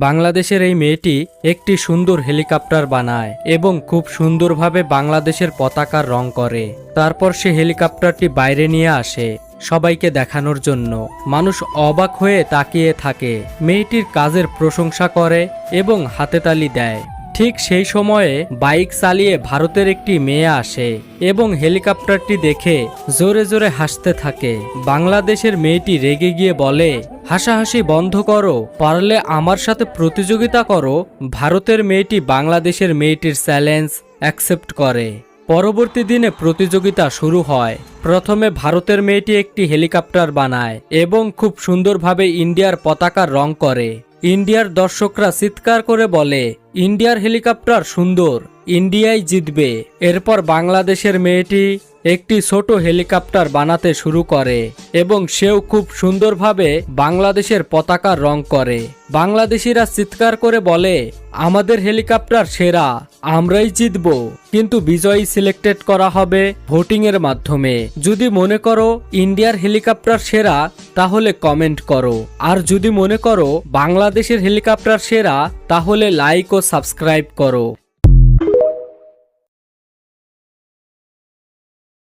বাংলাদেশের এই মেয়েটি একটি সুন্দর হেলিকপ্টার বানায় এবং খুব সুন্দরভাবে বাংলাদেশের পতাকার রং করে। তারপর সে হেলিকপ্টারটি বাইরে নিয়ে আসে সবাইকে দেখানোর জন্য। মানুষ অবাক হয়ে তাকিয়ে থাকে, মেয়েটির কাজের প্রশংসা করে এবং হাতে তালি দেয়। ঠিক সেই সময়ে বাইক চালিয়ে ভারতের একটি মেয়ে আসে এবং হেলিকপ্টারটি দেখে জোরে জোরে হাসতে থাকে। বাংলাদেশের মেয়েটি রেগে গিয়ে বলে, হাসাহাসি বন্ধ করো, পারলে আমার সাথে প্রতিযোগিতা করো। ভারতের মেয়েটি বাংলাদেশের মেয়েটির চ্যালেঞ্জ অ্যাকসেপ্ট করে। পরবর্তী দিনে প্রতিযোগিতা শুরু হয়। প্রথমে ভারতের মেয়েটি একটি হেলিকপ্টার বানায় এবং খুব সুন্দরভাবে ইন্ডিয়ার পতাকার রং করে। ইন্ডিয়ার দর্শকরা চিৎকার করে বলে, ইন্ডিয়ার হেলিকপ্টার সুন্দর, ইন্ডিয়াই জিতবে। এরপর বাংলাদেশের মেয়েটি একটি ছোট হেলিকপ্টার বানাতে শুরু করে এবং সেও খুব সুন্দরভাবে বাংলাদেশের পতাকার রং করে। বাংলাদেশিরা চিৎকার করে বলে, আমাদের হেলিকপ্টার সেরা, আমরাই জিতব। কিন্তু বিজয়ী সিলেক্টেড করা হবে ভোটিং এর মাধ্যমে। যদি মনে করো ইন্ডিয়ার হেলিকপ্টার সেরা তাহলে কমেন্ট করো, আর যদি মনে করো বাংলাদেশের হেলিকপ্টার সেরা তাহলে লাইক ও সাবস্ক্রাইব করো।